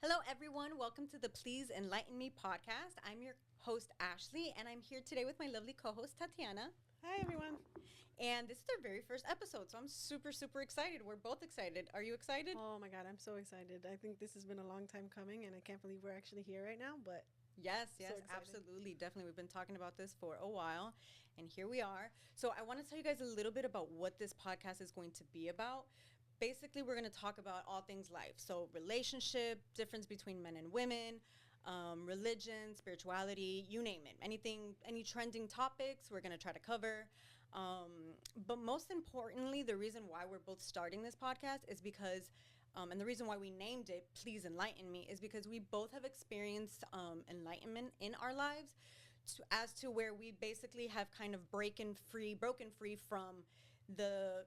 Hello, everyone. Welcome to the Please Enlighten Me podcast. I'm your host, Ashley, and I'm here today with my lovely co-host, Tatiana. Hi, everyone. And this is our very first episode, so I'm super, super excited. We're both excited. Are you excited? Oh my God, I'm so excited. I think this has been a long time coming, and I can't believe we're actually here right now, but Yes, so excited. absolutely. Definitely. We've been talking about this for a while, and here we are. So I want to tell you guys a little bit about what this podcast is going to be about. Basically, we're going to talk about all things life. So relationship, difference between men and women, religion, spirituality, you name it. Anything, any trending topics, we're going to try to cover. But most importantly, the reason why we're both starting this podcast is because and the reason why we named it Please Enlighten Me is because we both have experienced enlightenment in our lives as to where we basically have kind of broken free from the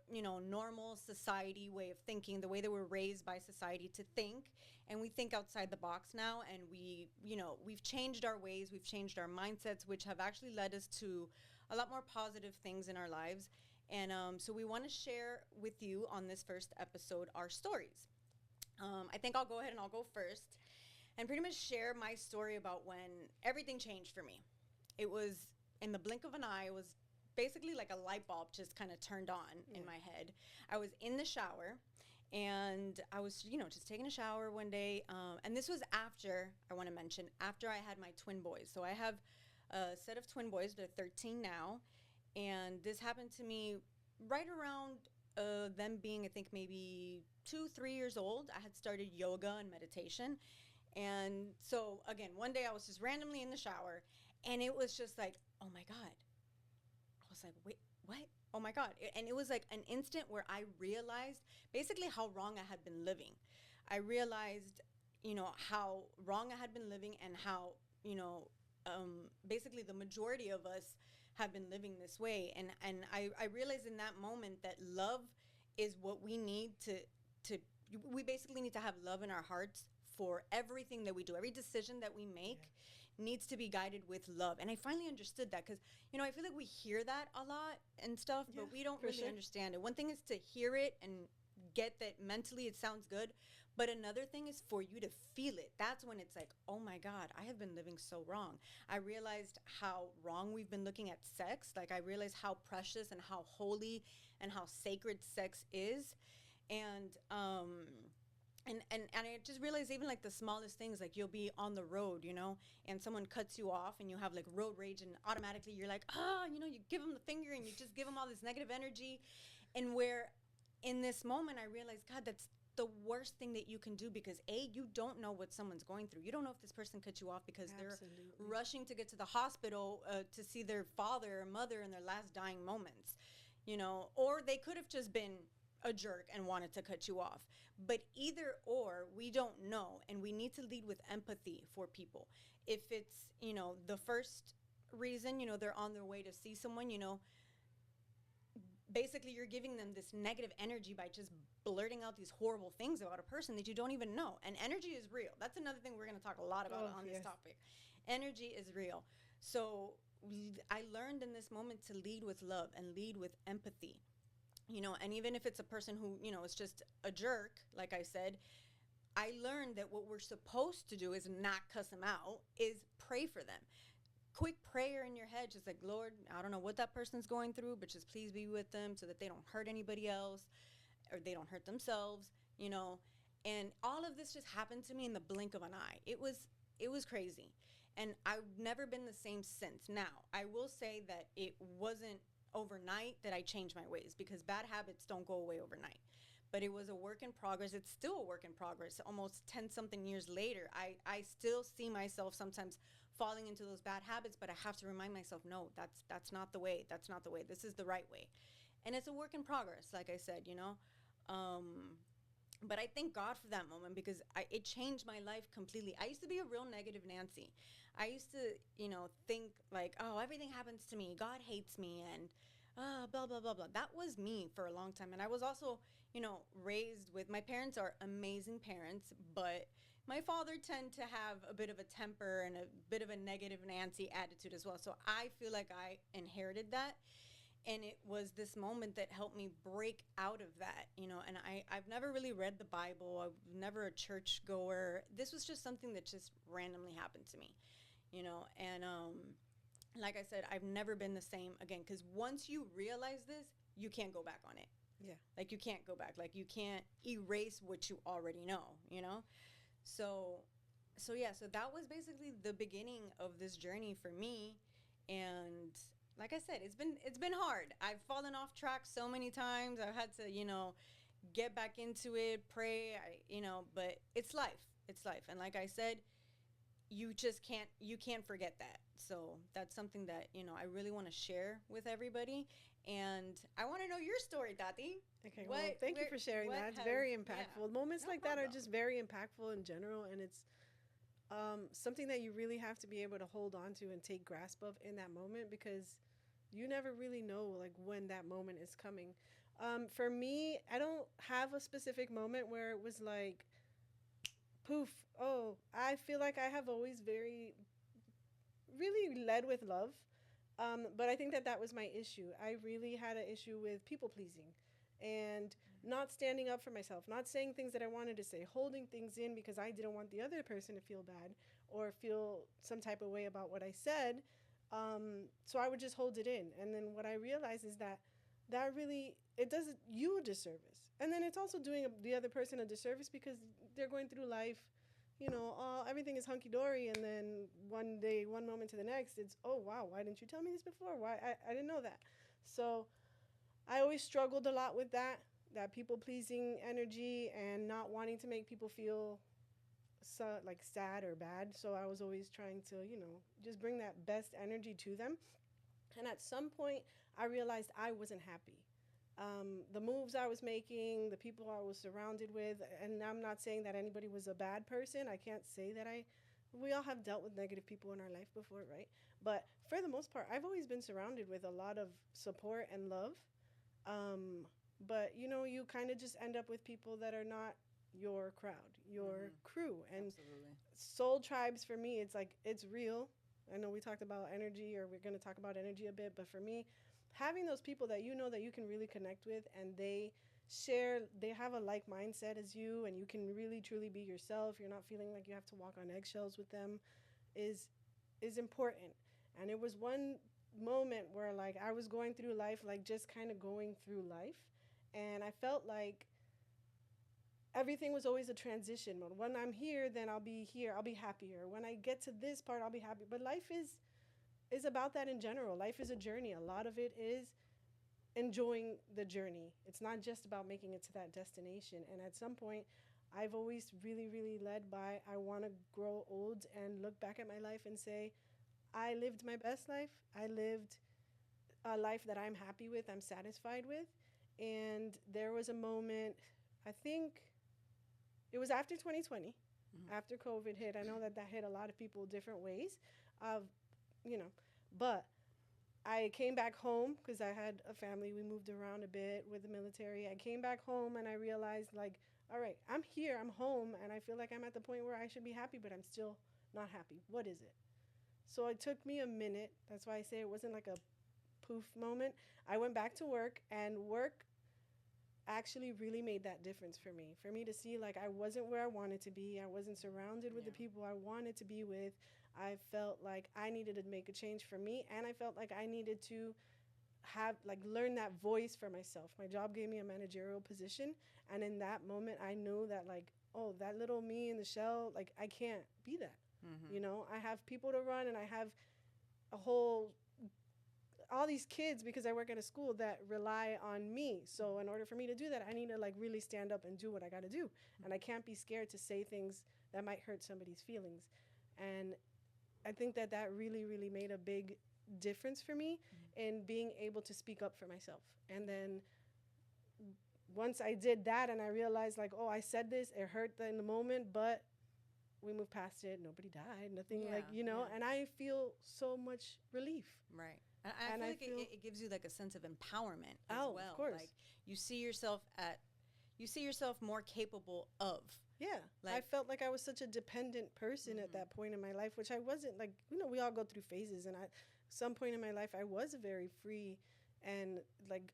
normal society way of thinking, the way that we're raised by society to think, and we think outside the box now, and we've changed our ways, we've changed our mindsets, which have actually led us to a lot more positive things in our lives. And so we want to share with you on this first episode our stories. I think I'll go ahead and I'll go first and pretty much share my story about when everything changed for me. It was in the blink of an eye. It was basically like a light bulb just kind of turned on in my head. I was in the shower and I was, just taking a shower one day. And this was after, I want to mention, after I had my twin boys. So I have a set of twin boys. They're 13 now. And this happened to me right around them being, I think, maybe 2-3 years old. I had started yoga and meditation. And so, again, one day I was just randomly in the shower, and it was just like, oh, my God. I was like, wait, what? Oh, my God. And it was like an instant where I realized basically how wrong I had been living. I realized, how wrong I had been living and how, basically the majority of us have been living this way. And I realized in that moment that love is what we need we basically need to have love in our hearts for everything that we do. Every decision that we make needs to be guided with love. And I finally understood that because, I feel like we hear that a lot and stuff, but we don't really understand it. One thing is to hear it and get that mentally it sounds good, but another thing is for you to feel it. That's when it's like, oh my God, I have been living so wrong. I realized how wrong we've been looking at sex. Like, I realized how precious and how holy and how sacred sex is. And I just realized even like the smallest things, like you'll be on the road, and someone cuts you off and you have like road rage, and automatically you're like, you give them the finger and you just give them all this negative energy. And where in this moment I realized, God, that's the worst thing that you can do, because you don't know what someone's going through. You don't know if this person cut you off because they're rushing to get to the hospital to see their father or mother in their last dying moments, or they could have just been a jerk and wanted to cut you off. But either or, we don't know, and we need to lead with empathy for people. If it's, the first reason, they're on their way to see someone, basically you're giving them this negative energy by just blurting out these horrible things about a person that you don't even know. And energy is real. That's another thing we're going to talk a lot about on this topic. Energy is real. So I learned in this moment to lead with love and lead with empathy. And even if it's a person who, is just a jerk, like I said, I learned that what we're supposed to do is not cuss them out, is pray for them. Quick prayer in your head, just like, Lord, I don't know what that person's going through, but just please be with them so that they don't hurt anybody else or they don't hurt themselves, And all of this just happened to me in the blink of an eye. It was crazy. And I've never been the same since. Now, I will say that it wasn't overnight that I changed my ways, because bad habits don't go away overnight. But it was a work in progress. It's still a work in progress. Almost 10 something years later, I still see myself sometimes falling into those bad habits, but I have to remind myself, no, that's not the way. That's not the way. This is the right way. And it's a work in progress, like I said, But I thank God for that moment, because it changed my life completely. I used to be a real negative Nancy. I used to, think like, oh, everything happens to me. God hates me, and blah, blah, blah, blah. That was me for a long time. And I was also, raised with, my parents are amazing parents, but my father tended to have a bit of a temper and a bit of a negative Nancy attitude as well. So I feel like I inherited that. And it was this moment that helped me break out of that, you know. And I've never really read the Bible. I was never a church goer. This was just something that just randomly happened to me, you know. And like I said, I've never been the same again, because once you realize this, you can't go back on it. Yeah. Like, you can't go back. Like, you can't erase what you already know, you know. So yeah, so that was basically the beginning of this journey for me. And like I said, it's been hard. I've fallen off track so many times. I've had to, you know, get back into it, pray, you know, but it's life. It's life. And like I said, you can't forget that. So that's something that, you know, I really want to share with everybody. And I want to know your story, Tati. Okay, well, thank you for sharing that. It's very impactful. Yeah, moments no like problem. That are just very impactful in general, and it's something that you really have to be able to hold on to and take grasp of in that moment, because you never really know like when that moment is coming. For me, I don't have a specific moment where it was like, poof, oh, I feel like I have always really led with love. But I think that was my issue. I really had an issue with people pleasing and not standing up for myself, not saying things that I wanted to say, holding things in because I didn't want the other person to feel bad or feel some type of way about what I said. So I would just hold it in. And then what I realized is that really, it does you a disservice. And then it's also doing the other person a disservice, because they're going through life, you know, everything is hunky-dory, and then one day, one moment to the next, it's, oh, wow, why didn't you tell me this before? Why? I didn't know that. So I always struggled a lot with that people-pleasing energy and not wanting to make people feel like sad or bad. So I was always trying to, you know, just bring that best energy to them. And at some point, I realized I wasn't happy. The moves I was making, the people I was surrounded with, and I'm not saying that anybody was a bad person. I can't say that we all have dealt with negative people in our life before, right? But for the most part, I've always been surrounded with a lot of support and love. But, you know, you kind of just end up with people that are not your crowd, your crew. And absolutely. Soul tribes, for me, it's like, it's real. I know we talked about energy, or we're going to talk about energy a bit, but for me, having those people that you know that you can really connect with, and they have a like mindset as you, and you can really truly be yourself, you're not feeling like you have to walk on eggshells with them, is important. And it was one moment where like I was going through life, like just kind of going through life, and I felt like everything was always a transition mode. When I'm here, then I'll be here, I'll be happier. When I get to this part, I'll be happy. But life is about that in general. Life is a journey. A lot of it is enjoying the journey. It's not just about making it to that destination. And at some point, I've always really, really led by, I want to grow old and look back at my life and say, I lived my best life. I lived a life that I'm happy with, I'm satisfied with. And there was a moment, I think it was after 2020, after COVID hit. I know that hit a lot of people different ways, you know, but I came back home because I had a family. We moved around a bit with the military. I came back home and I realized, like, all right, I'm here, I'm home, and I feel like I'm at the point where I should be happy, but I'm still not happy. What is it? So it took me a minute. That's why I say it wasn't like a poof moment. I went back to work, and work actually really made that difference for me. For me to see like I wasn't where I wanted to be. I wasn't surrounded with the people I wanted to be with. I felt like I needed to make a change for me, and I felt like I needed to learn that voice for myself. My job gave me a managerial position, and in that moment I knew that like, oh, that little me in the shell, like I can't be that. You know, I have people to run, and I have all these kids, because I work at a school, that rely on me. So in order for me to do that, I need to like really stand up and do what I got to do. And I can't be scared to say things that might hurt somebody's feelings. And I think that really, really made a big difference for me in being able to speak up for myself. And then once I did that and I realized like, oh, I said this, it hurt in the moment, but we moved past it. Nobody died, nothing and I feel so much relief. Right. And I feel like it gives you like a sense of empowerment as well. Of course. Like you see yourself more capable of. Yeah. Like, I felt like I was such a dependent person at that point in my life, which I wasn't. Like, we all go through phases, and at some point in my life I was very free and like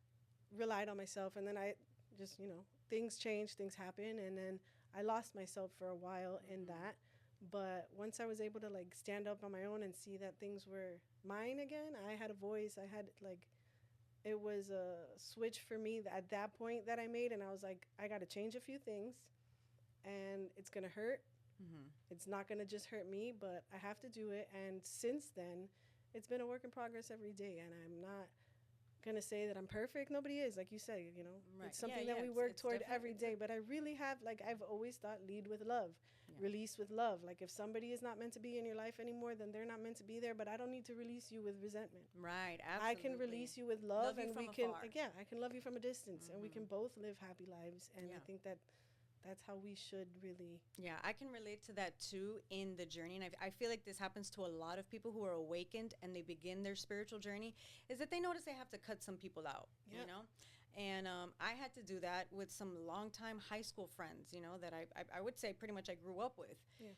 relied on myself. And then I just, things change, things happen. And then I lost myself for a while in that. But once I was able to like stand up on my own and see that things were mine again, I had a voice. I had like, it was a switch for me at that point that I made. And I was like, I got to change a few things, and it's going to hurt. It's not going to just hurt me, but I have to do it. And since then, it's been a work in progress every day. And I'm not going to say that I'm perfect. Nobody is, like you said, Right. it's something Yeah, that we it's- work it's toward definitely- every it's a- day. But I really have, like, I've always thought lead with love, release with love. Like, if somebody is not meant to be in your life anymore, then they're not meant to be there. But I don't need to release you with resentment. Right. I Absolutely. can release you with love, Love you and we from can, afar. yeah, I can love you from a distance, and we can both live happy lives. And I Yeah. think that that's how we should really. Yeah, I can relate to that too in the journey. And I feel like this happens to a lot of people who are awakened and they begin their spiritual journey, is that they notice they have to cut some people out, Yeah. you know? And I had to do that with some longtime high school friends, that I would say pretty much I grew up with. Yeah.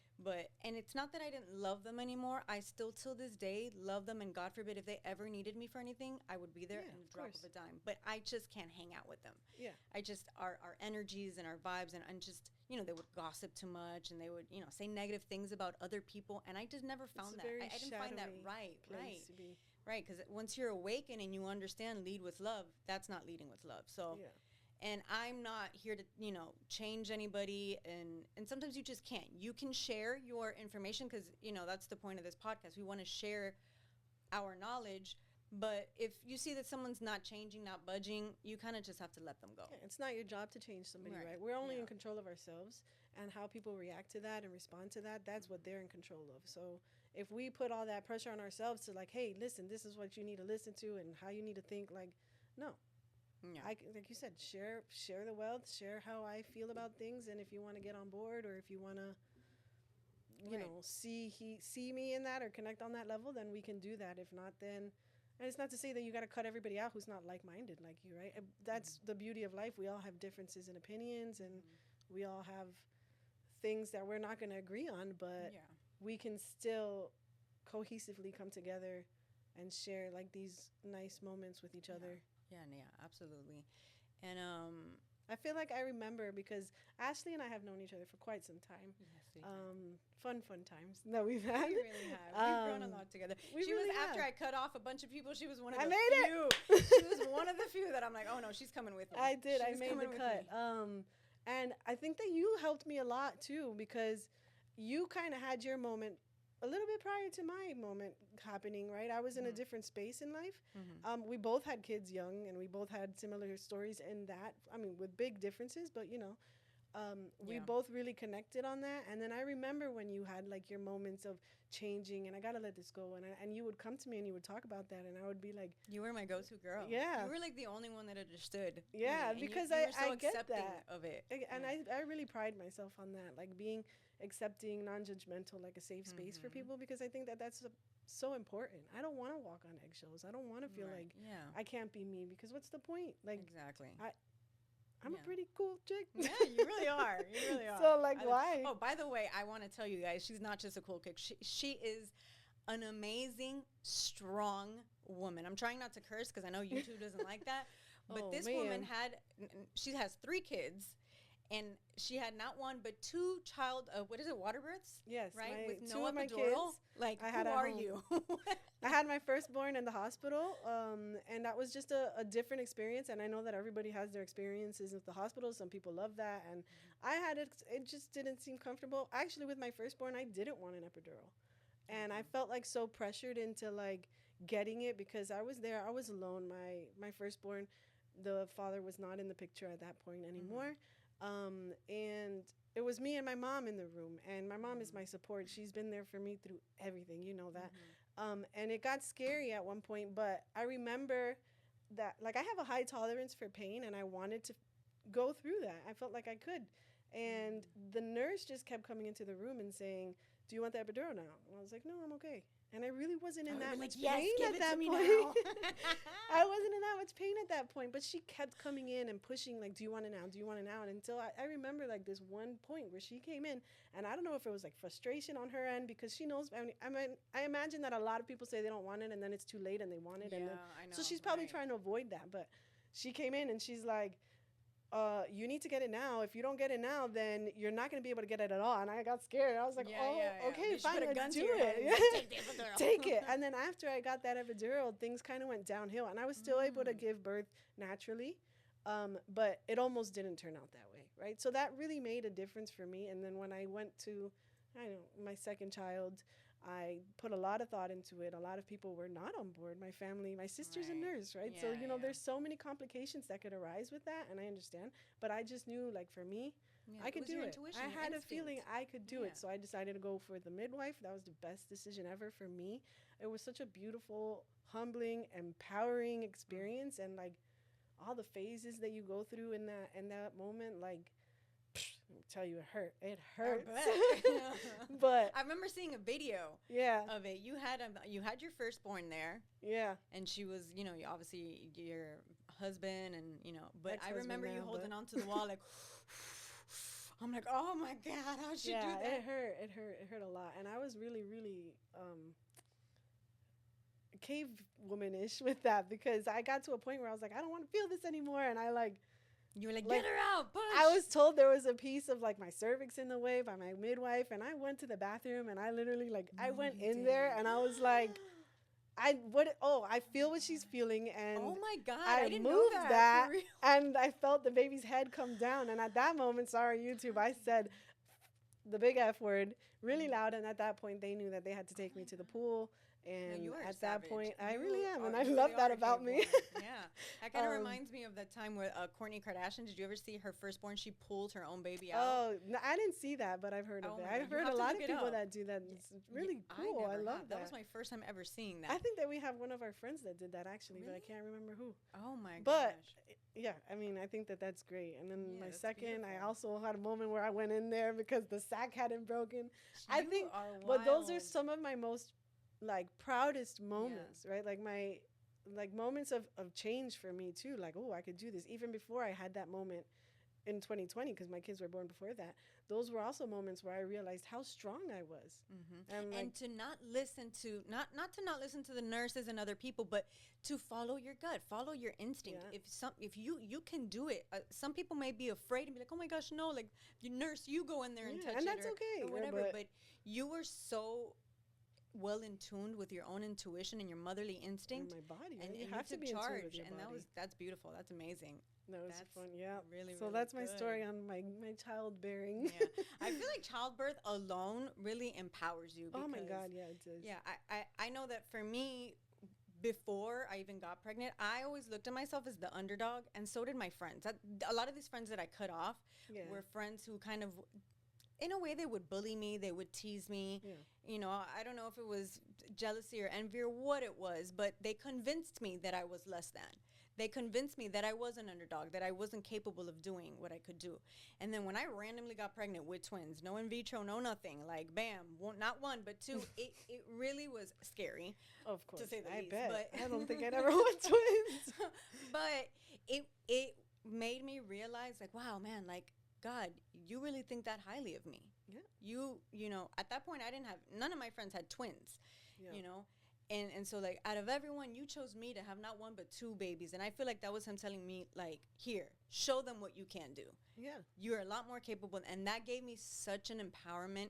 And it's not that I didn't love them anymore. I still, till this day, love them. And God forbid, if they ever needed me for anything, I would be there Yeah, in a of drop course. of a dime. But I just can't hang out with them. Yeah. I just, our energies and our vibes and just, they would gossip too much and they would, say negative things about other people. And I just never found It's a that. very I didn't find that shadowy right. place to be. Right. Because once you're awakened and you understand lead with love, that's not leading with love. So, Yeah. and I'm not here to, change anybody. And sometimes you just can't. You can share your information because, that's the point of this podcast. We want to share our knowledge. But if you see that someone's not changing, not budging, you kind of just have to let them go. Yeah, it's not your job to change somebody, Right. right? We're only Yeah. in control of ourselves, and how people react to that and respond to that, that's what they're in control of. So if we put all that pressure on ourselves to like, hey, listen, this is what you need to listen to and how you need to think, like, no. Yeah. Like you said, share the wealth, share how I feel about things, and if you want to get on board or if you want to, see me in that or connect on that level, then we can do that. If not, then. And it's not to say that you got to cut everybody out who's not like-minded like you, right? That's the beauty of life. We all have differences in opinions, and we all have things that we're not going to agree on, but we can still cohesively come together and share like these nice moments with each other. Yeah, absolutely. And I feel like I remember because Ashley and I have known each other for quite some time. Fun times that we've had. we really have. We've grown a lot together. We She really was after have. I cut off a bunch of people. She was one of I the made it. few. She was one of the few that I'm like, oh no, she's coming with me. I did. I She's made the coming with cut. me. And I think that you helped me a lot too because you kind of had your moment a little bit prior to my moment happening, right? I was in a different space in life. We both had kids young, and we both had similar stories in that. I mean, with big differences, but we both really connected on that. And then I remember when you had like your moments of changing, and I gotta let this go, and you would come to me and you would talk about that, and I would be like, You were my go-to girl. Yeah. You were like the only one that understood. Yeah, me, and because you were so I get accepting that. of it. and I really pride myself on that, like being accepting, non-judgmental, like a safe space for people, because I think that that's so important. I don't want to walk on eggshells. I don't want to feel like I can't be me, because what's the point? Like, exactly. I'm a pretty cool chick. Yeah, you really are. You really are. So, like, why? Oh, by the way, I want to tell you guys, she's not just a cool chick. She is an amazing, strong woman. I'm trying not to curse because I know YouTube doesn't like that. But Oh, this man. woman she has 3 kids. And she had not one, but 2 water births? Yes, Right? With 2 no of my epidural? kids. Like, I had who at are home. you? I had my firstborn in the hospital, and that was just a different experience. And I know that everybody has their experiences with the hospital. Some people love that, and I had it. It just didn't seem comfortable. Actually, with my firstborn, I didn't want an epidural, and I felt like so pressured into like getting it because I was there. I was alone. My firstborn, the father was not in the picture at that point anymore. And it was me and my mom in the room, and my mom is my support. She's been there for me through everything, you know that. And it got scary at one point, but I remember that, like, I have a high tolerance for pain, and I wanted to go through that. I felt like I could. And the nurse just kept coming into the room and saying, "Do you want the epidural now?" And I was like, "No, I'm okay." And I really wasn't in that much yes, pain give at it that to me point. now. I wasn't in that much pain at that point, but she kept coming in and pushing, like, do you want it now? Do you want it now? And until I remember, like, this one point where she came in, and I don't know if it was, like, frustration on her end, because she knows, I imagine that a lot of people say they don't want it, and then it's too late, and they want it. Yeah, And then, I know. so she's probably right. trying to avoid that, but she came in, and she's like, you need to get it now. If you don't get it now, then you're not going to be able to get it at all. And I got scared. I was like, okay, fine, let's do it. Take it. And then after I got that epidural, things kind of went downhill. And I was still able to give birth naturally, but it almost didn't turn out that way, right? So that really made a difference for me. And then when I went to, I don't know, my second child, I put a lot of thought into it. A lot of people were not on board. My family, my sister's a nurse, right? So, there's so many complications that could arise with that, and I understand. But I just knew, like, for me, I could do it. I had a feeling I could do it. So I decided to go for the midwife. That was the best decision ever for me. It was such a beautiful, humbling, empowering experience. And, like, all the phases that you go through in that moment, like, let me tell you, it hurt. It hurts. But I remember seeing a video of it. You had your firstborn there. Yeah. And she was, obviously your husband and, but I remember you holding on to the wall like, I'm like, oh my God, how'd she do that? It hurt. It hurt a lot. And I was really, really cave womanish with that, because I got to a point where I was like, I don't want to feel this anymore. And I you were like, get her out, push. I was told there was a piece of, like, my cervix in the way by my midwife, and I went to the bathroom, and I literally, like, I went in there, and I was like, I feel what she's feeling, and oh my God, I didn't moved know that, and I felt the baby's head come down, and at that moment, sorry YouTube, I said the big F word really loud, and at that point, they knew that they had to take me to the pool. And at that point, I really am, and I love that about me. Yeah, that kind of reminds me of that time with Kourtney Kardashian. Did you ever see her firstborn? She pulled her own baby out. Oh, no, I didn't see that, but I've heard of it. I've heard a lot of people that do that. It's really cool. I love that. That was my first time ever seeing that. I think that we have one of our friends that did that, actually, but I can't remember who. Oh my gosh. But yeah, I mean, I think that that's great. And then my second, beautiful. I also had a moment where I went in there because the sack hadn't broken. I think, but those are some of my most, like, proudest moments, right? Like, my, like, moments of change for me too. Like, oh, I could do this. Even before I had that moment in 2020, because my kids were born before that, those were also moments where I realized how strong I was. Mm-hmm. And to not listen to, not to not listen to the nurses and other people, but to follow your gut, follow your instinct. If you can do it. Some people may be afraid and be like, oh my gosh, no, like, you nurse, you go in there and touch it. And that's okay. Or whatever, but you were so well in tune with your own intuition and your motherly instinct, and my body, and you have to be charged, with your body. That's beautiful. That's amazing. That was fun, yeah. Really, so that's my story on my childbearing. Yeah, I feel like childbirth alone really empowers you. Oh my God, yeah, it does. Yeah, I know that for me, before I even got pregnant, I always looked at myself as the underdog, and so did my friends. A lot of these friends that I cut off were friends who kind of, in a way, they would bully me, they would tease me. I don't know if it was jealousy or envy or what it was, but they convinced me that I was less than. They convinced me that I was an underdog, that I wasn't capable of doing what I could do. And then when I randomly got pregnant with twins, no in vitro, no nothing, like, bam, not one, but two, it really was scary. Of course, to say the least. Bet. But I don't think I'd ever want twins. But it made me realize, like, wow, man, like, God, you really think that highly of me. Yeah. You know, at that point, none of my friends had twins, And so, like, out of everyone, you chose me to have not one but two babies. And I feel like that was him telling me, like, here, show them what you can do. Yeah. You're a lot more capable. And that gave me such an empowerment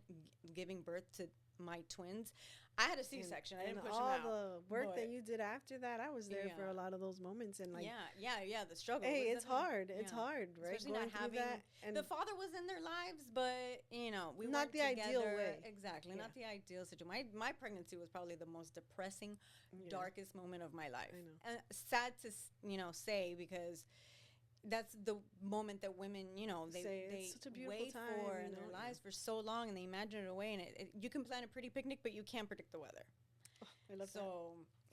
giving birth to my twins. I had a C-section. I didn't push them out. And all the work that you did after that, I was there for a lot of those moments. And, like, the struggle. Hey, it's hard. It's hard, right? Especially not having that. And the father was in their lives, but, we weren't together. Not the ideal way. Exactly. Not the ideal situation. My pregnancy was probably the most depressing, darkest moment of my life. I know. And sad to, say, because that's the moment that women, they wait for in their lives for so long, and they imagine it away. And you can plan a pretty picnic, but you can't predict the weather. Oh, I love that.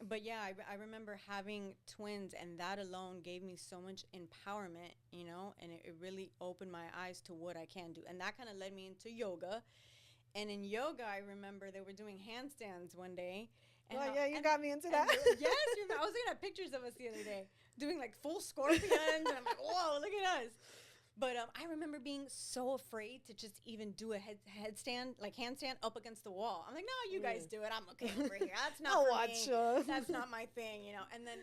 But yeah, I remember having twins, and that alone gave me so much empowerment, and it really opened my eyes to what I can do. And that kind of led me into yoga. And in yoga, I remember they were doing handstands one day, And Well, yeah, you got me into that. Yes, I was looking at pictures of us the other day doing like full scorpions, and I'm like, whoa, look at us. But I remember being so afraid to just even do a headstand, like handstand, up against the wall. I'm like, no, you guys do it. I'm okay over here. That's not I'll for watch me. That's not my thing, you know. And then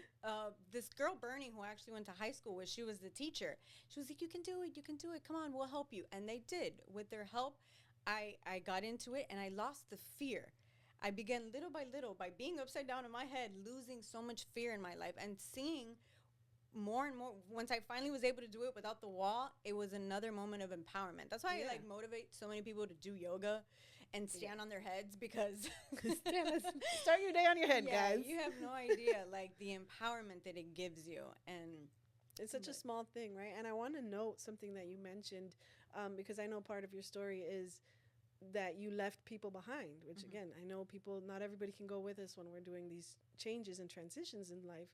this girl, Bernie, who I actually went to high school with, she was the teacher. She was like, you can do it. You can do it. Come on, we'll help you. And they did. With their help, I got into it, and I lost the fear. I began little by little, by being upside down in my head, losing so much fear in my life and seeing more and more. Once I finally was able to do it without the wall, it was another moment of empowerment. That's why I like motivate so many people to do yoga and stand on their heads, because start your day on your head, guys. You have no idea like the empowerment that it gives you. And it's such a small thing, right? And I want to note something that you mentioned, because I know part of your story is that you left people behind, which again, I know not everybody can go with us when we're doing these changes and transitions in life.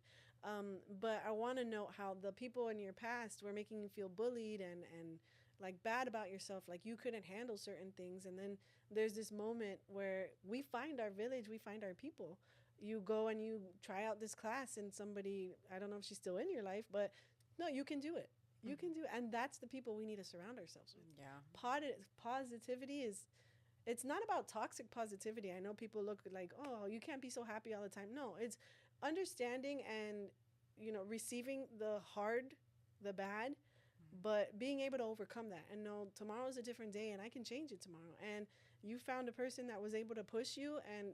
But I want to note how the people in your past were making you feel bullied and like bad about yourself, like you couldn't handle certain things. And then there's this moment where we find our village, we find our people. You go and you try out this class, and somebody, I don't know if she's still in your life, but no, you can do it. You can do it. And that's the people we need to surround ourselves with. Yeah. Positivity it's not about toxic positivity. I know people look like, oh, you can't be so happy all the time. No, it's understanding and, receiving the hard, the bad, but being able to overcome that and know tomorrow's a different day and I can change it tomorrow. And you found a person that was able to push you, and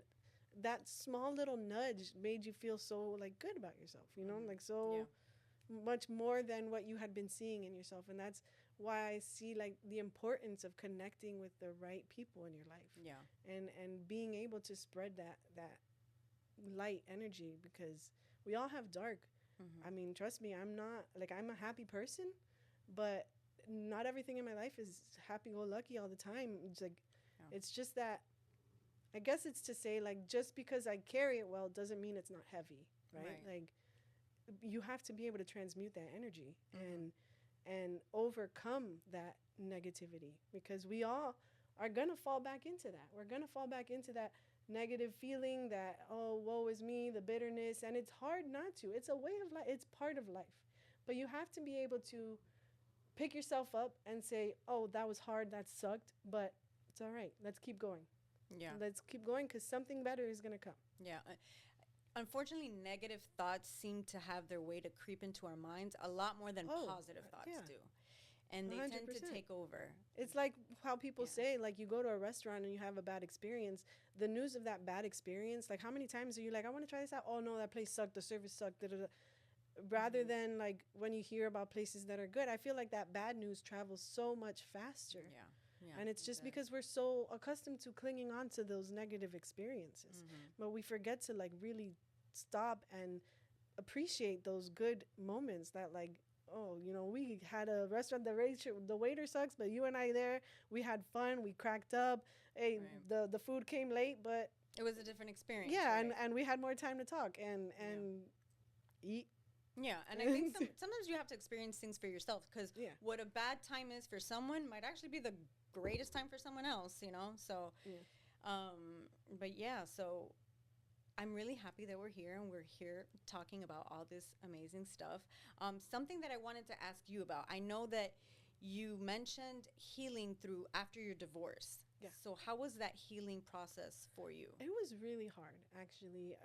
that small little nudge made you feel so like good about yourself, like so much more than what you had been seeing in yourself. And that's why I see like the importance of connecting with the right people in your life. Yeah. And being able to spread that light energy, because we all have dark. I mean, trust me, I'm a happy person, but not everything in my life is happy-go-lucky all the time. It's like, it's just that, I guess it's to say, like, just because I carry it well doesn't mean it's not heavy, right? Like, you have to be able to transmute that energy and overcome that negativity, because we all are going to fall back into that. We're going to fall back into that negative feeling, that, oh, woe is me, the bitterness. And it's hard not to. It's a way of life. It's part of life. But you have to be able to pick yourself up and say, oh, that was hard, that sucked, but it's all right. Let's keep going. Yeah. Let's keep going, because something better is going to come. Yeah. Unfortunately, negative thoughts seem to have their way to creep into our minds a lot more than positive thoughts do. And they 100%. Tend to take over. It's like how people say, like, you go to a restaurant and you have a bad experience. The news of that bad experience, like, how many times are you like, I want to try this out? Oh, no, that place sucked. The service sucked. Rather than, like, when you hear about places that are good, I feel like that bad news travels so much faster. Yeah. And it's just because we're so accustomed to clinging on to those negative experiences. But we forget to, like, really stop and appreciate those good moments that, like, oh, we had a restaurant, the waiter sucks, but you and I there, we had fun, we cracked up. Hey, the food came late, but it was a different experience. Yeah, and we had more time to talk and eat. Yeah, and I think sometimes you have to experience things for yourself, because what a bad time is for someone might actually be the greatest time for someone else, So, but yeah, so I'm really happy that we're here and we're here talking about all this amazing stuff. Something that I wanted to ask you about, I know that you mentioned healing through after your divorce. Yeah. So how was that healing process for you? It was really hard, actually.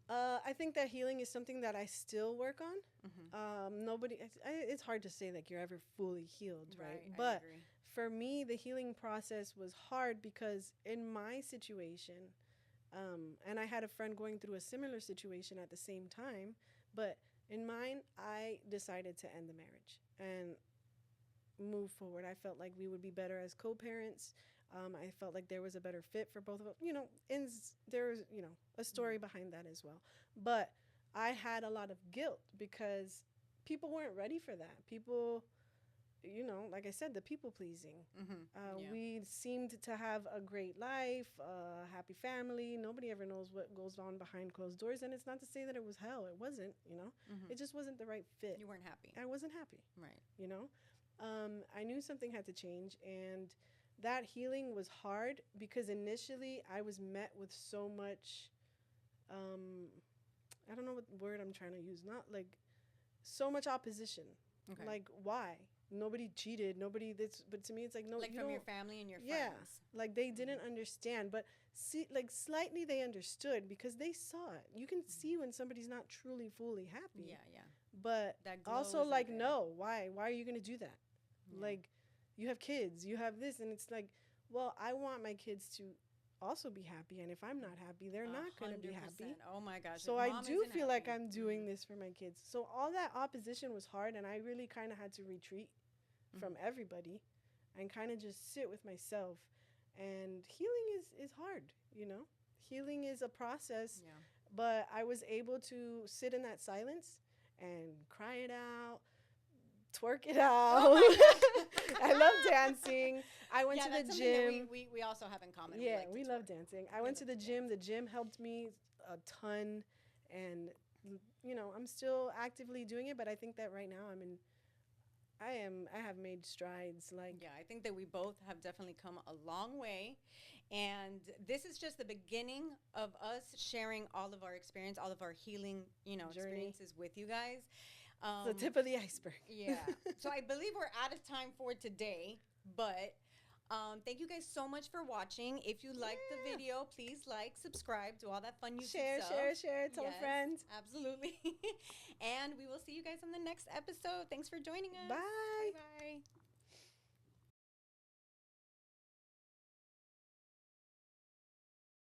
I think that healing is something that I still work on. It's hard to say like you're ever fully healed, right? But for me, the healing process was hard because in my situation, and I had a friend going through a similar situation at the same time, but in mine, I decided to end the marriage and move forward. I felt like we would be better as co-parents. I felt like there was a better fit for both of us. There's, a story behind that as well. But I had a lot of guilt because people weren't ready for that. People, like I said, the people pleasing. We seemed to have a great life, a happy family. Nobody ever knows what goes on behind closed doors. And it's not to say that it was hell. It wasn't, It just wasn't the right fit. You weren't happy. I wasn't happy. Right. I knew something had to change, and that healing was hard because initially I was met with so much, um, I don't know what word I'm trying to use, not like so much opposition. Okay. Like, why? Nobody cheated. Nobody this. But to me, it's like, no, Like you from don't. your family and your Yeah, friends. like they didn't understand, but see, like slightly they understood because they saw it. You can see when somebody's not truly fully happy. Yeah, yeah. But That glow also isn't like, there. no, why? Why are you gonna do that? Yeah. Like, you have kids, you have this, and it's like, well, I want my kids to also be happy, and if I'm not happy, they're not gonna be 100%. happy. Oh my gosh. So if I mom do isn't feel like happy. I'm doing this for my kids. So all that opposition was hard, and I really kind of had to retreat from everybody and kind of just sit with myself. And healing is hard, you know. Healing is a process, Yeah. but I was able to sit in that silence and cry it out, twerk it out. Oh my God. I love dancing. I went Yeah, to that's the something that gym. we also have in common. Yeah, like to we twerk. love dancing. I We went to love the to gym. dance. The gym helped me a ton, and I'm still actively doing it. But I think that right now I have made strides. Like, Yeah, I think that we both have definitely come a long way. And this is just the beginning of us sharing all of our experience, all of our healing, Journey. experiences with you guys. the tip of the iceberg. Yeah. So I believe we're out of time for today, but thank you guys so much for watching. If you liked the Yeah. video, please like, subscribe, do all that fun YouTube Share, stuff. share, tell Yes, a friend. Absolutely. And we will see you guys on the next episode. Thanks for joining us. Bye. Bye.